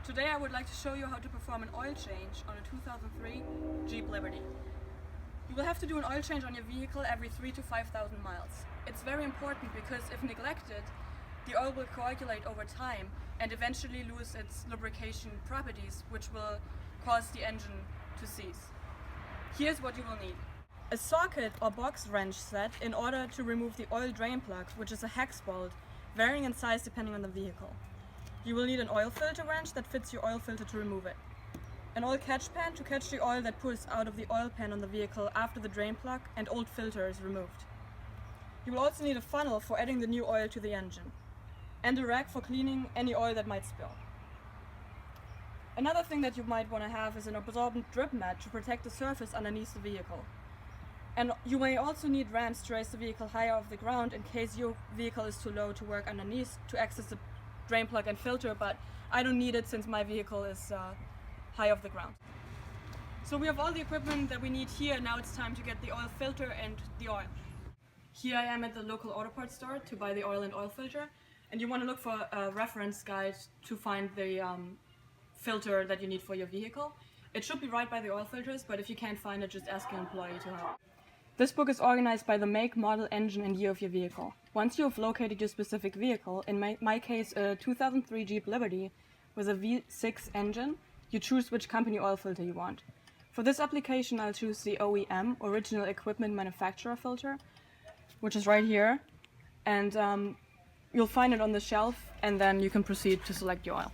Today I would like to show you how to perform an oil change on a 2003 Jeep Liberty. You will have to do an oil change on your vehicle every 3,000 to 5,000 miles. It's very important because if neglected, the oil will coagulate over time and eventually lose its lubrication properties, which will cause the engine to seize. Here's what you will need. A socket or box wrench set in order to remove the oil drain plug, which is a hex bolt, varying in size depending on the vehicle. You will need an oil filter wrench that fits your oil filter to remove it. An oil catch pan to catch the oil that pours out of the oil pan on the vehicle after the drain plug and old filter is removed. You will also need a funnel for adding the new oil to the engine, and a rag for cleaning any oil that might spill. Another thing that you might want to have is an absorbent drip mat to protect the surface underneath the vehicle. And you may also need ramps to raise the vehicle higher off the ground in case your vehicle is too low to work underneath to access the drain plug and filter, but I don't need it since my vehicle is high off the ground. So we have all the equipment that we need here. Now it's time to get the oil filter and the oil. Here I am at the local auto parts store to buy the oil and oil filter, and you want to look for a reference guide to find the filter that you need for your vehicle. It should be right by the oil filters, but if you can't find it, just ask your employee to help. This book is organized by the make, model, engine and year of your vehicle. Once you have located your specific vehicle, in my case a 2003 Jeep Liberty with a V6 engine, you choose which company oil filter you want. For this application I'll choose the OEM, Original Equipment Manufacturer filter, which is right here, and you'll find it on the shelf, and then you can proceed to select your oil.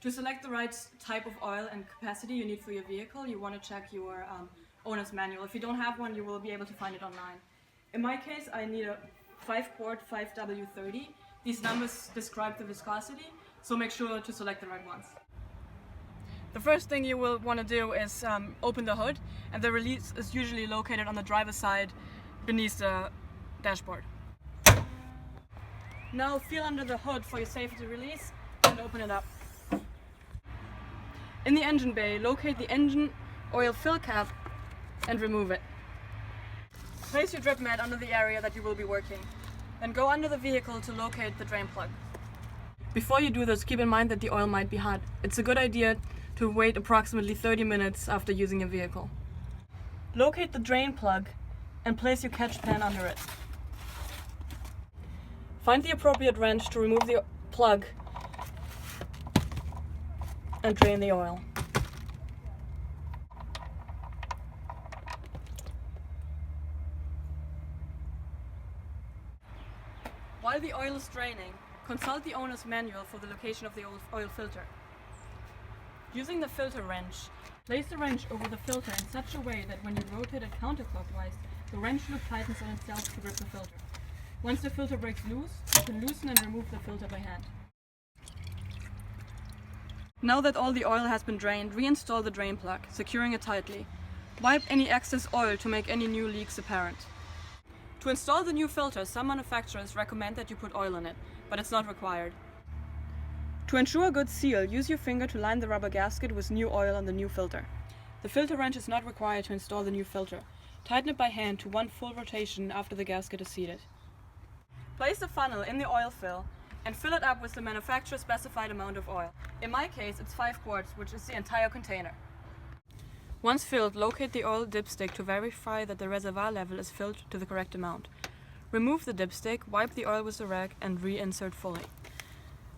To select the right type of oil and capacity you need for your vehicle, you want to check your owner's manual. If you don't have one, you will be able to find it online. In my case, I need a 5-quart 5W30. These numbers describe the viscosity, so make sure to select the right ones. The first thing you will want to do is open the hood, and the release is usually located on the driver's side beneath the dashboard. Now feel under the hood for your safety release and open it up. In the engine bay, locate the engine oil fill cap and remove it. Place your drip mat under the area that you will be working. Then go under the vehicle to locate the drain plug. Before you do this, keep in mind that the oil might be hot. It's a good idea to wait approximately 30 minutes after using your vehicle. Locate the drain plug and place your catch pan under it. Find the appropriate wrench to remove the plug and drain the oil. While the oil is draining, consult the owner's manual for the location of the oil filter. Using the filter wrench, place the wrench over the filter in such a way that when you rotate it counterclockwise, the wrench loop tightens on itself to grip the filter. Once the filter breaks loose, you can loosen and remove the filter by hand. Now that all the oil has been drained, reinstall the drain plug, securing it tightly. Wipe any excess oil to make any new leaks apparent. To install the new filter, some manufacturers recommend that you put oil in it, but it's not required. To ensure a good seal, use your finger to line the rubber gasket with new oil on the new filter. The filter wrench is not required to install the new filter. Tighten it by hand to one full rotation after the gasket is seated. Place the funnel in the oil fill and fill it up with the manufacturer's specified amount of oil. In my case, it's 5 quarts, which is the entire container. Once filled, locate the oil dipstick to verify that the reservoir level is filled to the correct amount. Remove the dipstick, wipe the oil with the rag, and reinsert fully.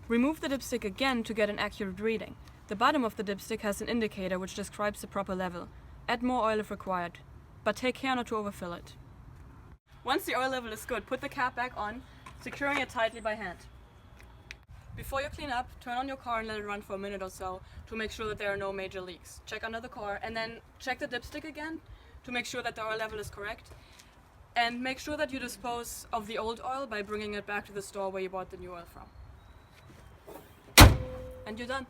Remove the dipstick again to get an accurate reading. The bottom of the dipstick has an indicator which describes the proper level. Add more oil if required, but take care not to overfill it. Once the oil level is good, put the cap back on, securing it tightly by hand. Before you clean up, turn on your car and let it run for a minute or so to make sure that there are no major leaks. Check under the car and then check the dipstick again to make sure that the oil level is correct. And make sure that you dispose of the old oil by bringing it back to the store where you bought the new oil from. And you're done.